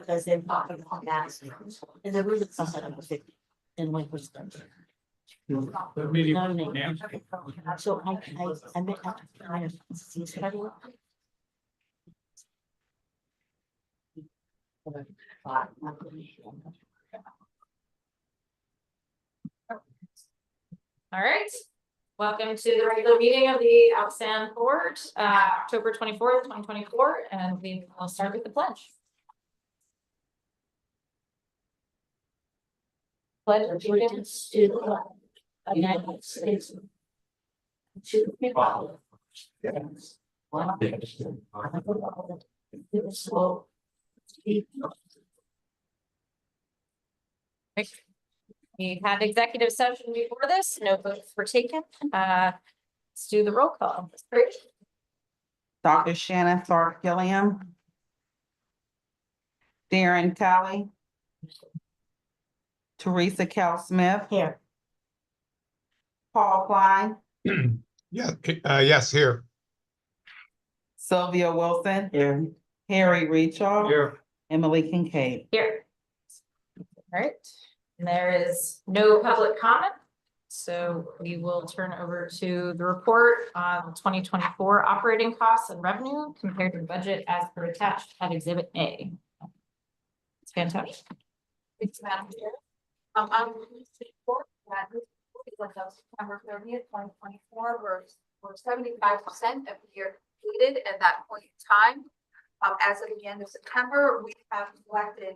Because they're talking about gas. And there was something of it in like was. The meeting. So I met up. I see schedule. All right. Welcome to the regular meeting of the ALCOSAN board, October 24th, 2024, and we will start with the pledge. Pledge allegiance to the flag of the United States, to the republic, one nation, under God, indivisible, with liberty and justice. We had executive session before this, no votes were taken. Let's do the roll call. Great. Dr. Shannon Tharp Gilliam. Darren Talley. Teresa Cal Smith. Here. Paul Klein. Yeah, yes, here. Sylvia Wilson. Here. Harry Rechaw. Here. Emily Kincaid. Here. All right, and there is no public comment. So we will turn over to the report on 2024 operating costs and revenue compared to budget as per attached at Exhibit A. It's fantastic. Thanks, Madam Chair. I'm pleased to report that as of September 30th, 2024, we're 75% of the year completed at that point in time. As of the end of September, we have collected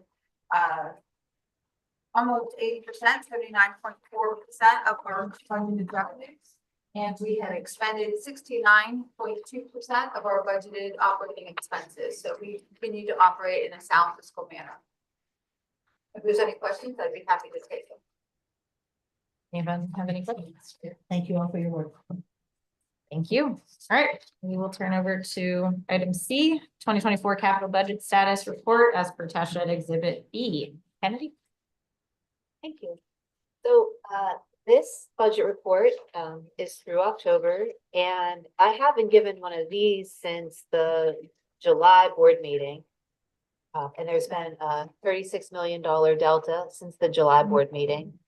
almost 80%, 79.4% of our budgeted revenues. And we had expended 69.2% of our budgeted operating expenses. So we continue to operate in a sound fiscal manner. If there's any questions, I'd be happy to take them. Anyone have any questions? Thank you all for your work. Thank you. All right, we will turn over to item C, 2024 capital budget status report as per attached at Exhibit B. Kennedy? Thank you. So this budget report is through October, and I haven't given one of these since the July board meeting. And there's been a $36 million delta since the July board meeting.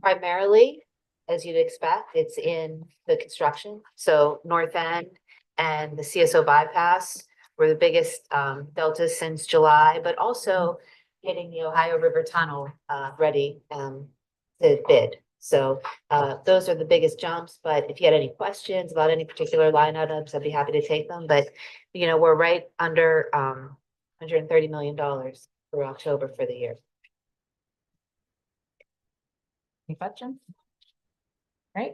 Primarily, as you'd expect, it's in the construction. So North End and the CSO bypass were the biggest deltas since July, but also getting the Ohio River Tunnel ready to bid. So those are the biggest jumps, but if you had any questions about any particular line items, I'd be happy to take them. But, you know, we're right under $130 million for October for the year. Any questions? Right.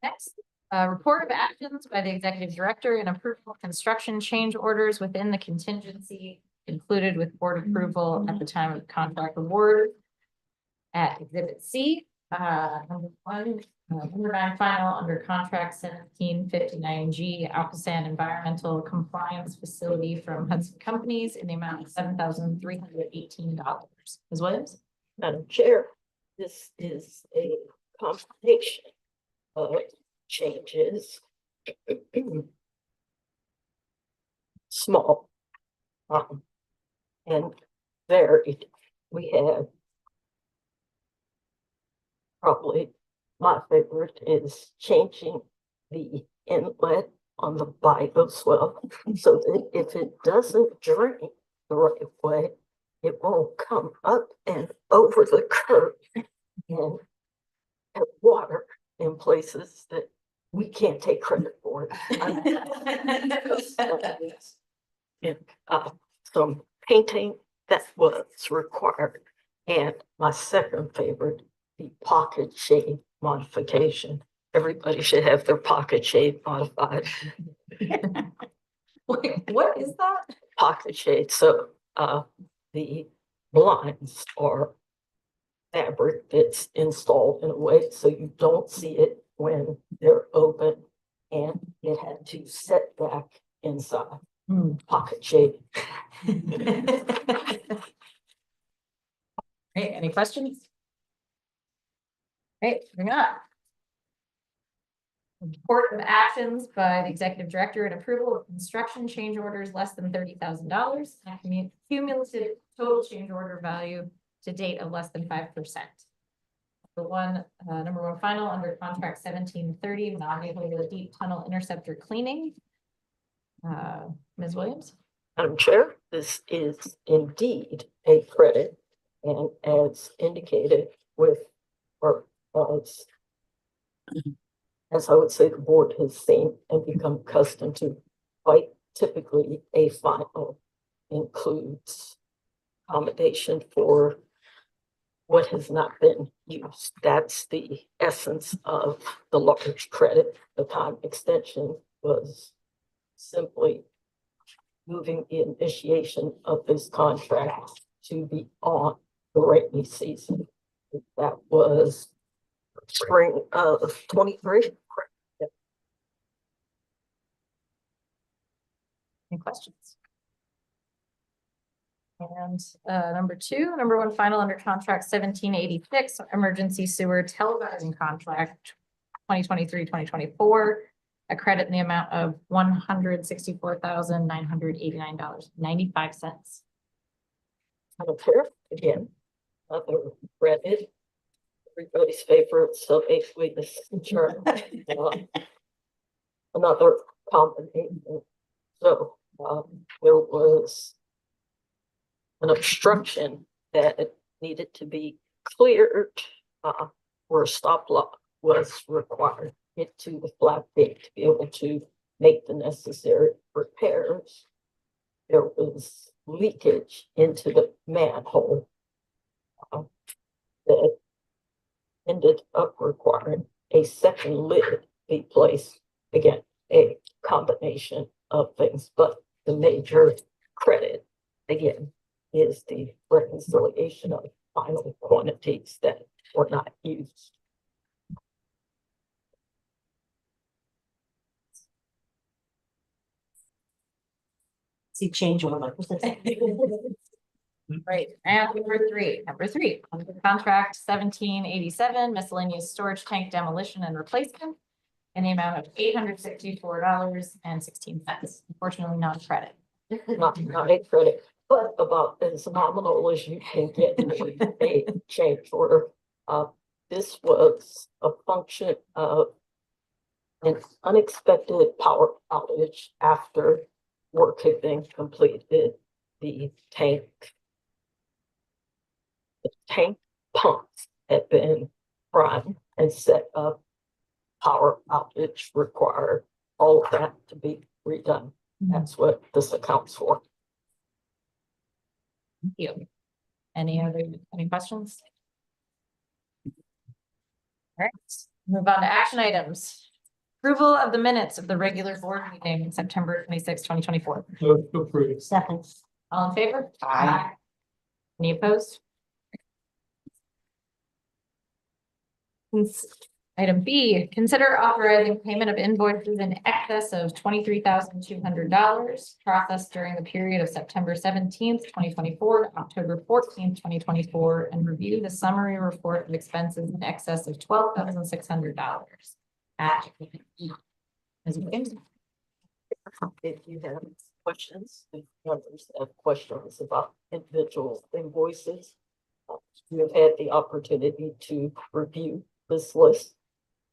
Next, report of actions by the executive director and approval of construction change orders within the contingency included with board approval at the time of contract award. At Exhibit C, number 1, number 9 final under contract 1759G ALCOSAN environmental compliance facility from Hudson Companies in the amount of $7,318. Ms. Williams? Madam Chair, this is a combination of changes, small, and varied. We had probably my favorite is changing the inlet on the bioswale so that if it doesn't drain the right way, it won't come up and over the curb and have water in places that we can't take credit for. And some painting that was required. And my second favorite, the pocket shade modification. Everybody should have their pocket shade modified. Wait, what is that? Pocket shade. So the blinds or fabric that's installed in a way so you don't see it when they're open. And it had to set back inside, pocket shade. Hey, any questions? Hey, moving on. Report of actions by the executive director and approval of construction change orders less than $30,000 and cumulative total change order value to date of less than 5%. The number one final under contract 1730, non-vehicle deep tunnel interceptor cleaning. Ms. Williams? Madam Chair, this is indeed a credit, and as indicated with, or as I would say, the board has seen and become accustomed to, quite typically a final includes accommodation for what has not been used. That's the essence of the large credit. The time extension was simply moving the initiation of this contract to be on the rainy season. That was spring of 23. Any questions? And number one final under contract 1786, emergency sewer televising contract 2023-2024, a credit in the amount of $164,989.95. Madam Chair, again, another credit. Everybody's favorite, so basically this insurance. Another combination. So there was an obstruction that needed to be cleared where a stop block was required. Get to the flat gate to be able to make the necessary repairs. There was leakage into the manhole that ended up requiring a second lid be placed. Again, a combination of things, but the major credit, again, is the reconciliation of final quantities that were not used. See change order. Right, and number three, under contract 1787, miscellaneous storage tank demolition and replacement in the amount of $864.16. Unfortunately, not a credit. Not a credit, but about as nominal as you can get a change order. This was a function of an unexpected power outage after work had been completed. The tank pumps had been primed and set up. Power outage required all of that to be redone. That's what this accounts for. Thank you. Any questions? All right, move on to action items. Approval of the minutes of the regular board meeting, September 26, 2024. Move to approve. Second. All in favor? Aye. Any opposed? Item B, consider authorizing payment of invoices in excess of $23,200 processed during the period of September 17th, 2024 to October 14th, 2024, and review the summary report of expenses in excess of $12,600. Ms. Williams? If you have questions, if members have questions about individual invoices, you have had the opportunity to review this list.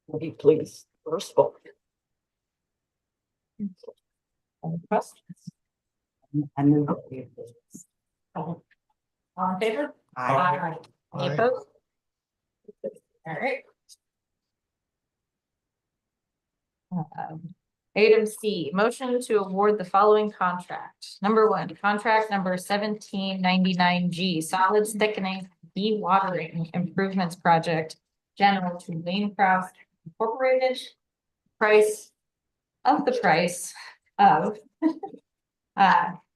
Will you please respond? Any questions? I knew that we did. All in favor? Aye. Any Aye. opposed? All right. Item C, motion to award the following contract. Number one, contract number 1799G, solids thickening dewatering improvements project, general to Lane Craft Incorporated. Price of,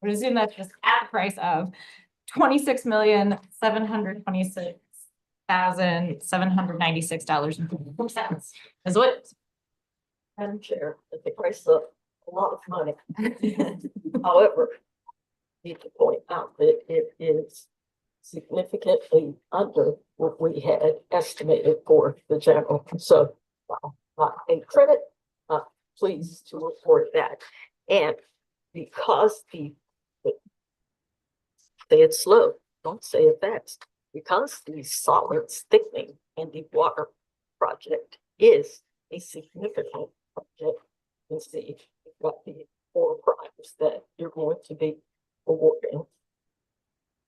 would assume that's just at the price of $26,726,796.54 is what. Madam Chair, at the price of a lot of money. However, need to point out that it is significantly under what we had estimated for the general. So, not a credit, pleased to report that. And because say it slow, don't say it fast. Because the solids thickening and the water project is a significant project, you can see you've got the 4 primes that you're going to be awarding.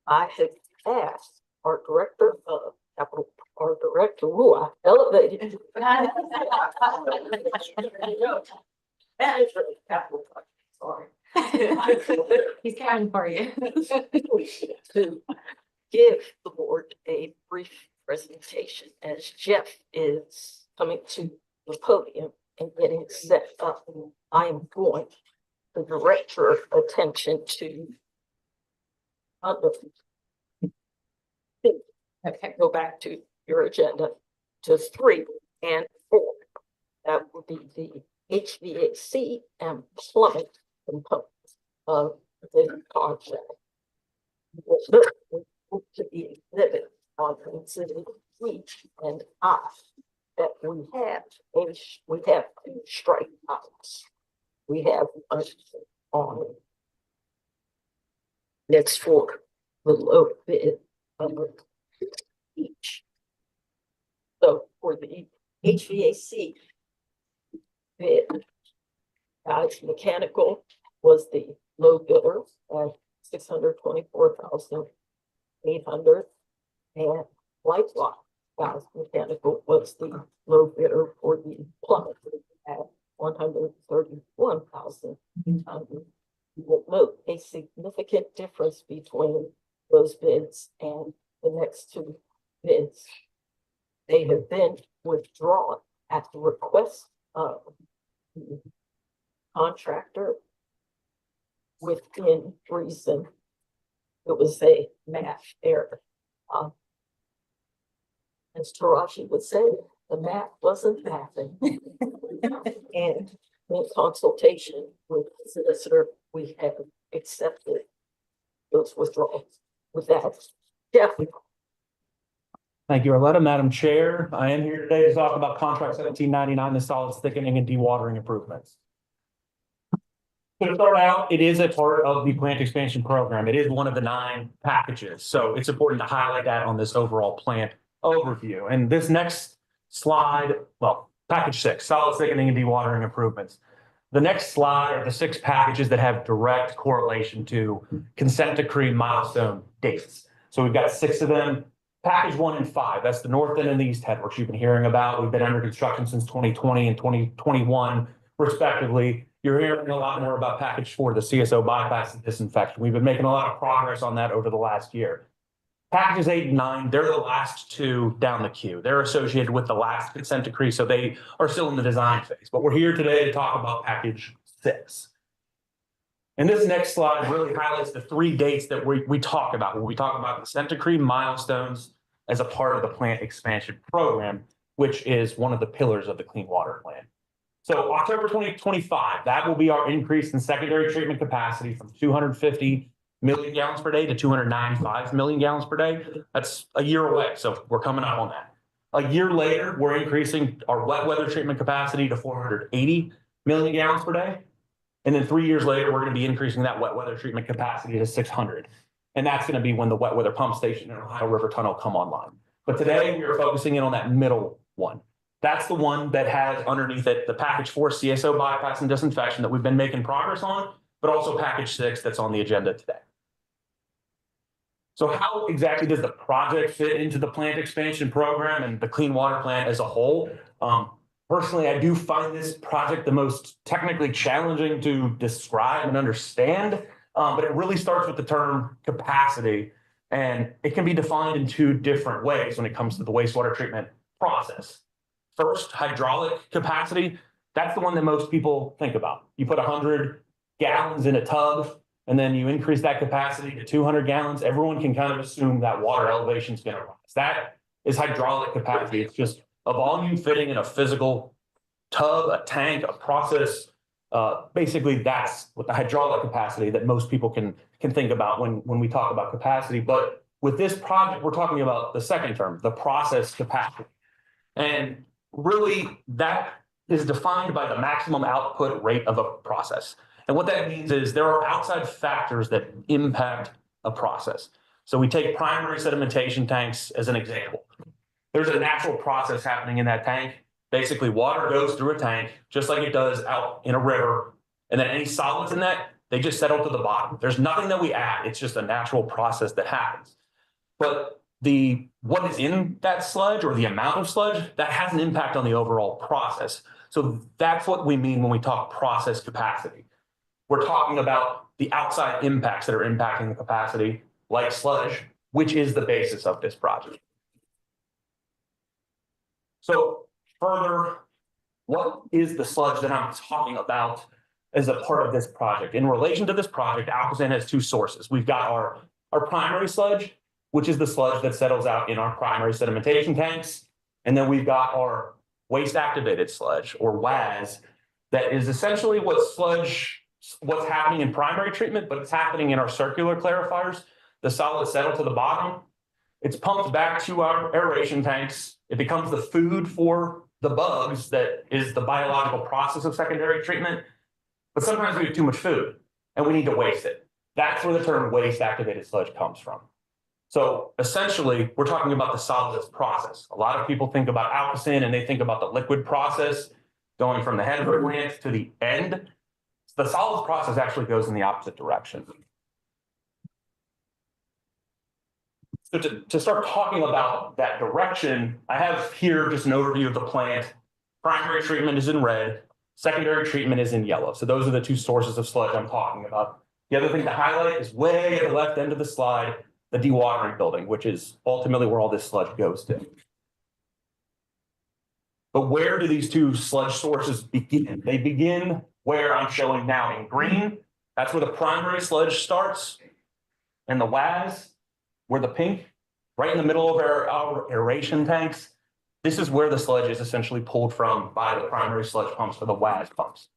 I have asked our director of capital, our director, who I elevated. Manager of capital project, sorry. He's counting for you. To give the board a brief presentation as Jeff is coming to the podium and getting set up. I am going to direct your attention to Okay. go back to your agenda to 3 and 4. That would be the HVAC and plumbing components of the contract. To be exhibit on considered each and I that we have 2 strike outs. We have one on next for the low bid of each. So for the HVAC bid, Dodge Mechanical was the low bidder at $624,800, and Whitewatch Dodge Mechanical was the low bidder for the plumbing at $131,800. You will note a significant difference between those bids and the next 2 bids. They have been withdrawn at the request of the contractor within reason. It was a math error. As Taraji would say, the math wasn't mathing. And in consultation with the solicitor, we have accepted those withdrawals. With that, Jeff. Thank you, Arletta. Madam Chair, I am here today to talk about contract 1799, the solids thickening and dewatering improvements. To start out, it is a part of the plant expansion program. It is one of the 9 packages. So it's important to highlight that on this overall plant overview. And this next slide, well, package 6, solids thickening and dewatering improvements. The next slide are the 6 packages that have direct correlation to consent decree milestone dates. So we've got 6 of them. Package 1 and 5, that's the north end and the east head, which you've been hearing about. We've been under construction since 2020 and 2021, respectively. You're hearing a lot more about package 4, the CSO bypass and disinfection. We've been making a lot of progress on that over the last year. Packages 8 and 9, they're the last 2 down the queue. They're associated with the last consent decree, so they are still in the design phase. But we're here today to talk about package 6. And this next slide really highlights the 3 dates that we talk about when we talk about consent decree milestones as a part of the plant expansion program, which is one of the pillars of the Clean Water Plan. So October 2025, that will be our increase in secondary treatment capacity from 250 million gallons per day to 295 million gallons per day. That's a year away, so we're coming up on that. A year later, we're increasing our wet weather treatment capacity to 480 million gallons per day. And then 3 years later, we're going to be increasing that wet weather treatment capacity to 600. And that's going to be when the wet weather pump station and Ohio River Tunnel come online. But today we are focusing in on that middle one. That's the one that has underneath it the package 4 CSO bypass and disinfection that we've been making progress on, but also package 6 that's on the agenda today. So how exactly does the project fit into the plant expansion program and the Clean Water Plan as a whole? Personally, I do find this project the most technically challenging to describe and understand, but it really starts with the term capacity, and it can be defined in 2 different ways when it comes to the wastewater treatment process. First, hydraulic capacity. That's the one that most people think about. You put 100 gallons in a tub, and then you increase that capacity to 200 gallons, everyone can kind of assume that water elevation is going to rise. That is hydraulic capacity. It's just a volume fitting in a physical tub, a tank, a process. Basically, that's what the hydraulic capacity that most people can think about when we talk about capacity. But with this project, we're talking about the second term, the process capacity. And really, that is defined by the maximum output rate of a process. And what that means is there are outside factors that impact a process. So we take primary sedimentation tanks as an example. There's a natural process happening in that tank. Basically, water goes through a tank, just like it does out in a river. And then any solids in that, they just settle to the bottom. There's nothing that we add. It's just a natural process that happens. But what is in that sludge or the amount of sludge, that has an impact on the overall process. So that's what we mean when we talk process capacity. We're talking about the outside impacts that are impacting the capacity, like sludge, which is the basis of this project. So further, what is the sludge that I'm talking about as a part of this project? In relation to this project, ALCOSAN has two sources. We've got our primary sludge, which is the sludge that settles out in our primary sedimentation tanks. And then we've got our waste activated sludge, or WAS, that is essentially what's happening in primary treatment, but it's happening in our circular clarifiers. The solids settle to the bottom. It's pumped back to our aeration tanks. It becomes the food for the bugs that is the biological process of secondary treatment. But sometimes we have too much food and we need to waste it. That's where the term waste activated sludge comes from. So essentially, we're talking about the solids process. A lot of people think about ALCOSAN and they think about the liquid process going from the head of the plant to the end. The solids process actually goes in the opposite direction. So to start talking about that direction, I have here just an overview of the plant. Primary treatment is in red, secondary treatment is in yellow. So those are the two sources of sludge I'm talking about. The other thing to highlight is way at the left end of the slide, the dewatering building, which is ultimately where all this sludge goes to. But where do these two sludge sources begin? They begin where I'm showing now in green. That's where the primary sludge starts. And the WAS, where the pink, right in the middle of our aeration tanks, this is where the sludge is essentially pulled from by the primary sludge pumps or the WAS pumps.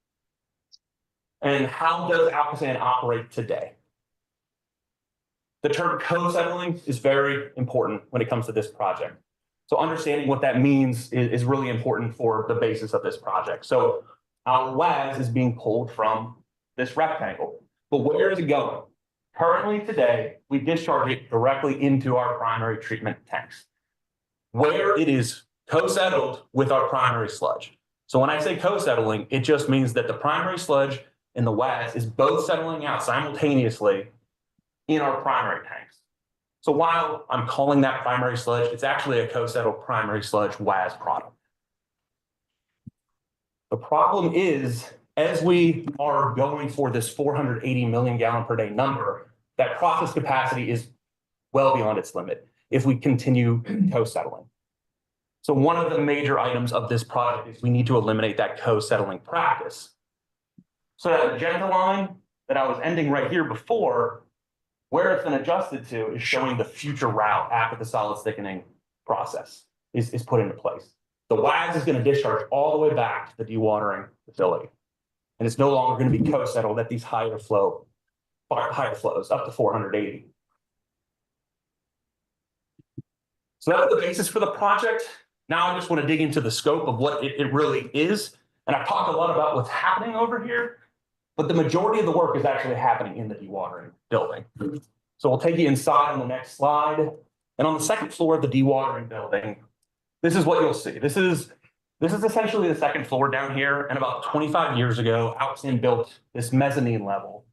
And how does ALCOSAN operate today? The term co-settling is very important when it comes to this project. So understanding what that means is really important for the basis of this project. So our WAS is being pulled from this rectangle, but where is it going? Currently today, we discharge it directly into our primary treatment tanks, where it is co-settled with our primary sludge. So when I say co-settling, it just means that the primary sludge and the WAS is both settling out simultaneously in our primary tanks. So while I'm calling that primary sludge, it's actually a co-settled primary sludge WAS product. The problem is, as we are going for this 480 million gallon per day number, that process capacity is well beyond its limit if we continue co-settling. So one of the major items of this project is we need to eliminate that co-settling practice. So that magenta line that I was ending right here before, where it's been adjusted to is showing the future route after the solids thickening process is put into place. The WAS is going to discharge all the way back to the dewatering facility. And it's no longer going to be co-settled at these higher flows up to 480. So that's the basis for the project. Now I just want to dig into the scope of what it really is. And I've talked a lot about what's happening over here, but the majority of the work is actually happening in the dewatering building. So we'll take you inside on the next slide. And on the second floor of the dewatering building, this is what you'll see. This is essentially the second floor down here. And about 25 years ago, ALCOSAN built this mezzanine level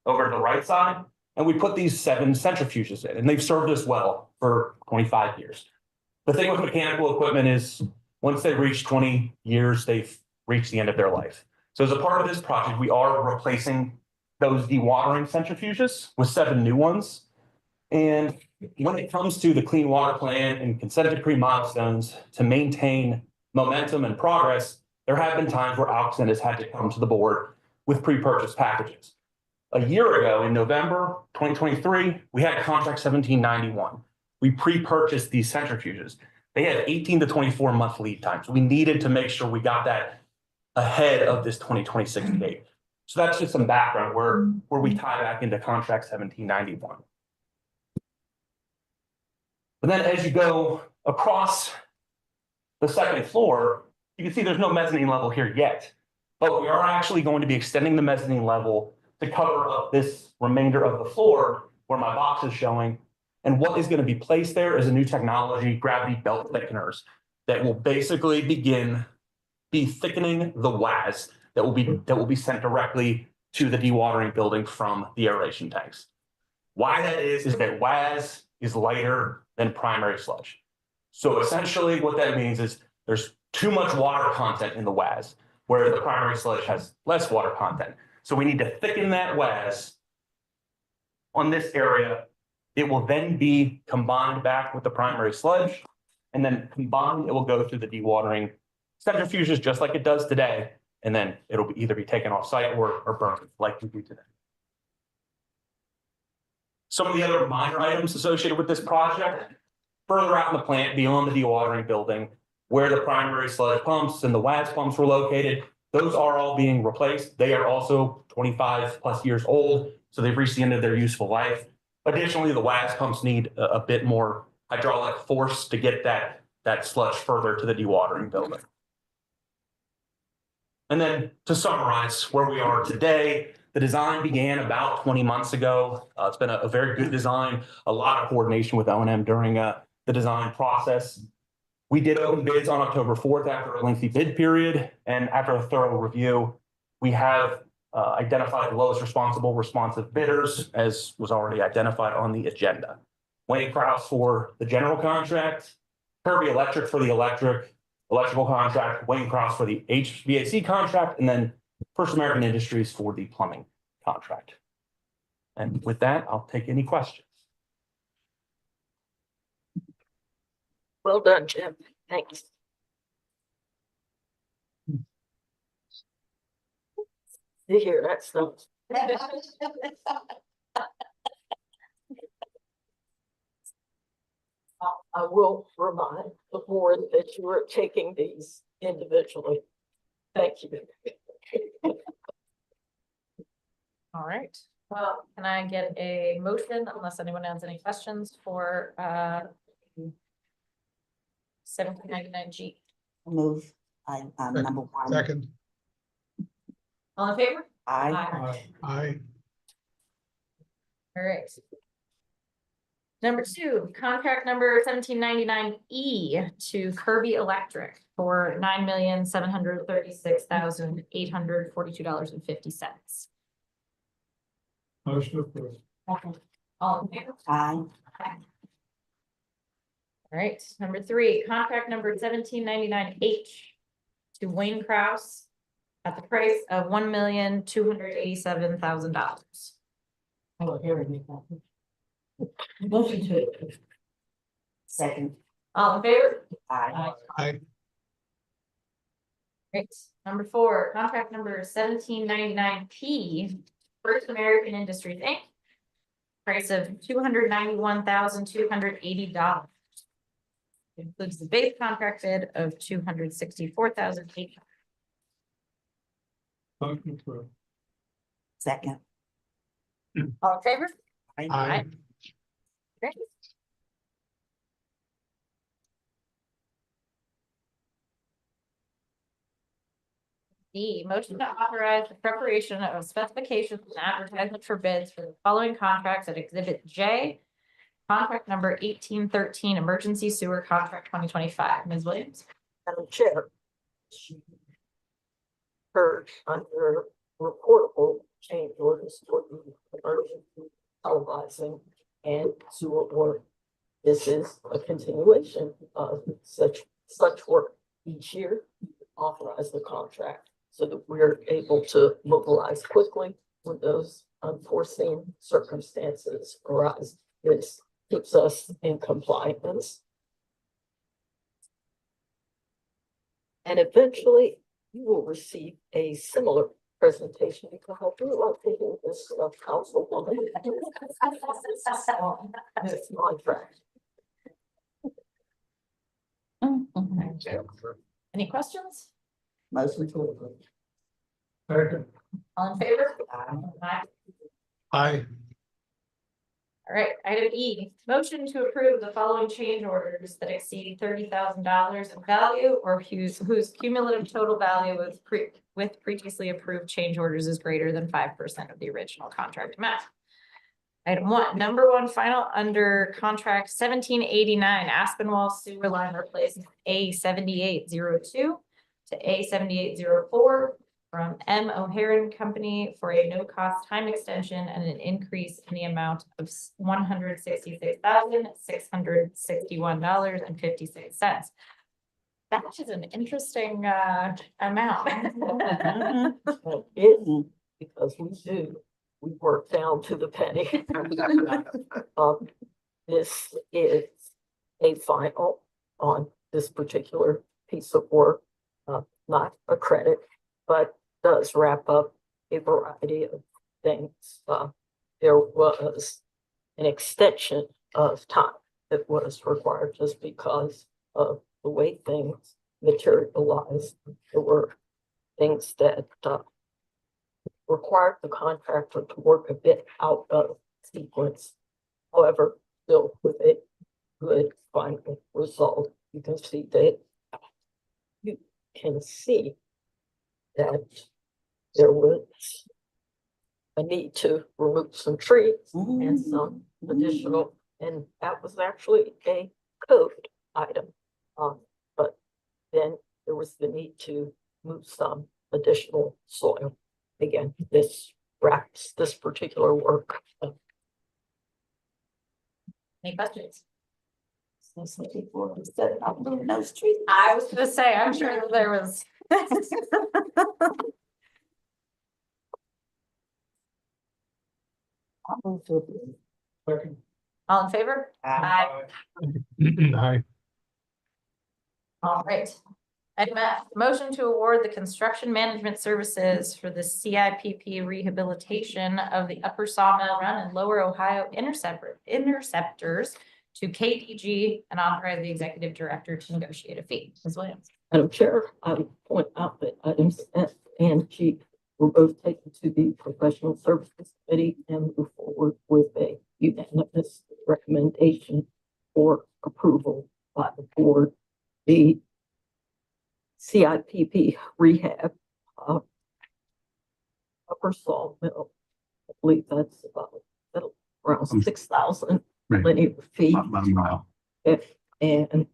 over to the right side. And we put these 7 centrifuges in, and they've served us well for 25 years. The thing with mechanical equipment is once they reach 20 years, they've reached the end of their life. So as a part of this project, we are replacing those dewatering centrifuges with 7 new ones. And when it comes to the clean water plan and consent decree milestones to maintain momentum and progress, there have been times where ALCOSAN has had to come to the board with pre-purchase packages. A year ago, in November 2023, we had contract 1791. We pre-purchased these centrifuges. They had 18 to 24 month lead times. We needed to make sure we got that ahead of this 2026 date. So that's just some background where we tie back into contract 1791. But then as you go across the second floor, you can see there's no mezzanine level here yet, but we are actually going to be extending the mezzanine level to cover up this remainder of the floor where my box is showing. And what is going to be placed there is a new technology, gravity belt thickeners, that will basically be thickening the WAS that will be sent directly to the dewatering building from the aeration tanks. Why that is that WAS is lighter than primary sludge. So essentially what that means is there's too much water content in the WAS, whereas the primary sludge has less water content. So we need to thicken that WAS on this area. It will then be combined back with the primary sludge, and then combined, it will go through the dewatering centrifuges just like it does today, and then it'll either be taken off site or burned like we do today. Some of the other minor items associated with this project, further out in the plant beyond the dewatering building, where the primary sludge pumps and the WAS pumps were located, those are all being replaced. They are also 25 plus years old, so they've reached the end of their useful life. Additionally, the WAS pumps need a bit more hydraulic force to get that sludge further to the dewatering building. And then to summarize where we are today, the design began about 20 months ago. It's been a very good design, a lot of coordination with O&M during the design process. We did open bids on October 4th after a lengthy bid period, and after a thorough review, we have identified the lowest responsive bidders, as was already identified on the agenda. Wayne Krause for the general contract, Kirby Electric for the electrical contract, Wayne Krause for the HVAC contract, and then First American Industries for the plumbing contract. And with that, I'll take any questions. Well done, Jim. Thanks. See here, that stuff. I will remind the board that you are taking these individually. Thank you. All right, well, can I get a motion unless anyone has any questions for 1799G? Move, number one. Second. All in favor? I, Aye. All right. Number 2, contract number 1799E to Kirby Electric for $9,736,842.50. Motion approved. All in favor? I, All right, number 3, contract number 1799H to Wayne Krause at the price of $1,287,000. I will hear it. Motion to approve. Second, All in favor? I, Aye. Great. Number 4, contract number 1799P, First American Industries, Inc. Price of $291,280. Includes the base contract bid of $264,800. Motion approved. second, All in favor? Aye. Great. D, motion to authorize the preparation of specifications and advertisement for bids for the following contracts at Exhibit J. Contract number 1813, Emergency Sewer Contract 2025. Ms. Williams? Madam Chair. Heard under reportable change orders for the emergency televising and sewer work. This is a continuation of such work each year. Authorize the contract so that we're able to mobilize quickly when those unforeseen circumstances arise. This keeps us in compliance. And eventually you will receive a similar presentation because I do like to hear this councilwoman. It's my track. Any questions? Motion to approve. Second. All in favor? Aye. Aye. All right, item E, motion to approve the following change orders that exceed $30,000 in value or whose cumulative total value with previously approved change orders is greater than 5% of the original contract amount. Item 1, number 1 final under contract 1789 Aspenwall sewer line replacement A7802 to A7804 from M. O'Haron Company for a no-cost time extension and an increase in the amount of $166,661.56. That is an interesting amount. It, because we work down to the penny. This is a final on this particular piece of work, not a credit, but does wrap up a variety of things. There was an extension of time that was required just because of the way things materialized. There were things that required the contractor to work a bit out of sequence. However, still with a good final result. You can see that that there was a need to remove some trees and some additional, and that was actually a code item. But then there was the need to move some additional soil. Again, this wraps this particular work up. Any questions? Before we set it up, moving those trees. I was gonna say, I'm sure that there was. I'll move to approve. Second. All in favor? Aye. Aye. All right. Item F, motion to award the construction management services for the CIPP rehabilitation of the Upper Sawmill Run and Lower Ohio interceptors to KDG and authorize the executive director to negotiate a fee. Ms. Williams. Madam Chair, I would point out that items F and G were both taken to the Professional Services Committee and move forward with a unanimous recommendation for approval by the board. The CIPP rehab, Upper Sawmill, I believe that's about around 6,000 linear feet. About a mile. And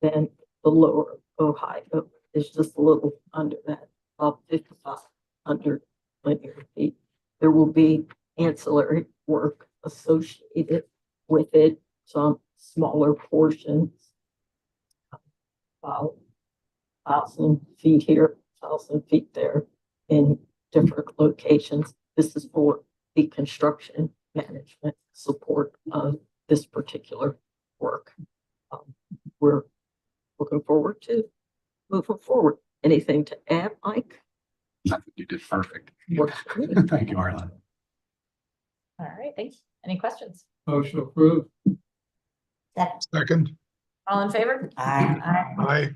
then the Lower Ohio is just a little under that, about 5,500 linear feet. There will be ancillary work associated with it, some smaller portions. About 1,000 feet here, 1,000 feet there in different locations. This is for the construction management support of this particular work. We're looking forward to moving forward. Anything to add, Mike? Nothing. You did perfect. Works great. Thank you, Arlen. All right, thanks. Any questions? Motion approved. Second. All in favor? Aye. Aye.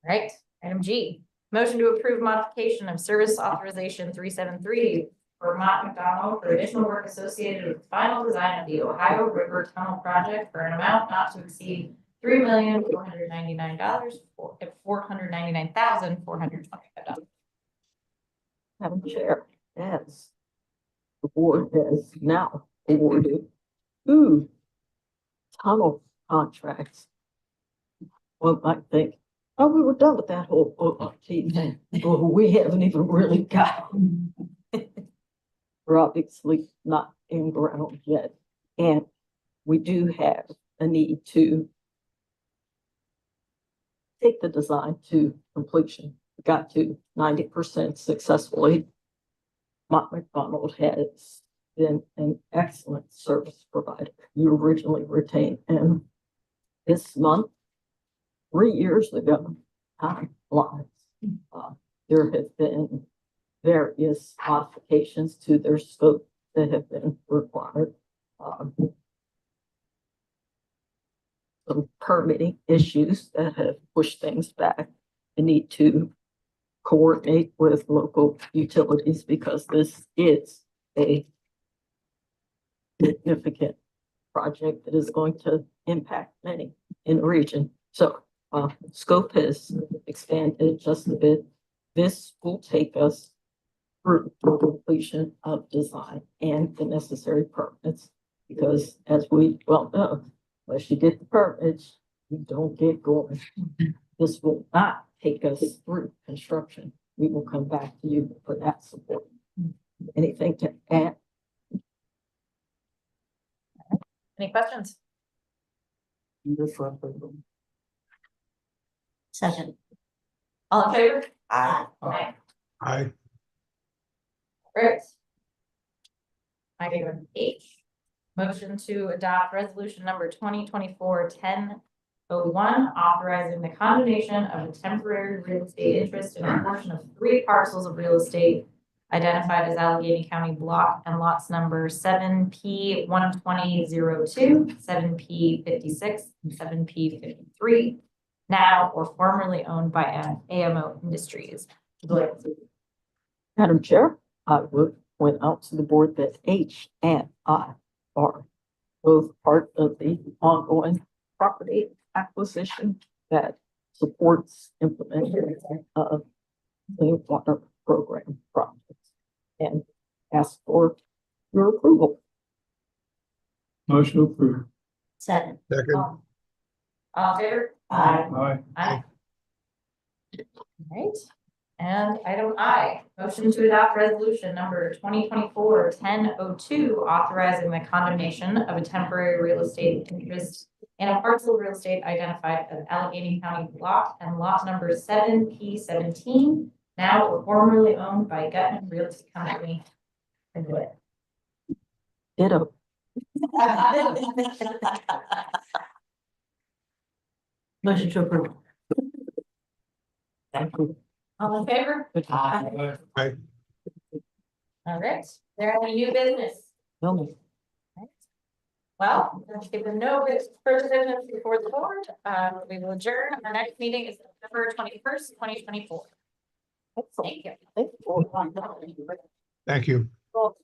All right, item G, motion to approve modification of service authorization 373 for Mott McDonald for additional work associated with the final design of the Ohio River Tunnel project for an amount not to exceed $3,499,425. Madam Chair, as the board has now awarded 2 tunnel contracts. One might think, oh, we were done with that whole OT thing. Well, we haven't even really got. We're obviously not in ground yet. And we do have a need to take the design to completion. We got to 90% successfully. Mott McDonald has been an excellent service provider. You originally retained him this month. 3 years ago, time flies. There have been various modifications to their scope that have been required. Some permitting issues that have pushed things back. We need to coordinate with local utilities because this is a significant project that is going to impact many in the region. So scope has expanded just a bit. This will take us through the completion of design and the necessary permits. Because as we well know, unless you get the permits, you don't get going. This will not take us through construction. We will come back to you for that support. Anything to add? Any questions? Second. All in favor? Aye. Aye. Aye. Right. Item H, motion to adopt resolution number 2024-1001, authorizing the condemnation of a temporary real estate interest in a portion of 3 parcels of real estate identified as Allegheny County block and lots number 7P 12002, 7P 56, and 7P 53, now or formerly owned by AMO Industries. Madam Chair, I would point out to the board that H and I are both part of the ongoing property acquisition that supports implementation of clean water program projects and ask for your approval. Motion approved. Second. Second. All in favor? Aye. Aye. Aye. Right, and item I, motion to adopt resolution number 2024-1002, authorizing the condemnation of a temporary real estate interest in a parcel of real estate identified as Allegheny County block and lot number 7P 17, now or formerly owned by Gutman Realty Company. Ditto. Motion to approve. Thank you. All in favor? Aye. Aye. All right, is there any new business? No. Well, if there are no further business before the board, we will adjourn. Our next meeting is September 21st, 2024. Excellent. Thank you. Thank you. Thank you. Well,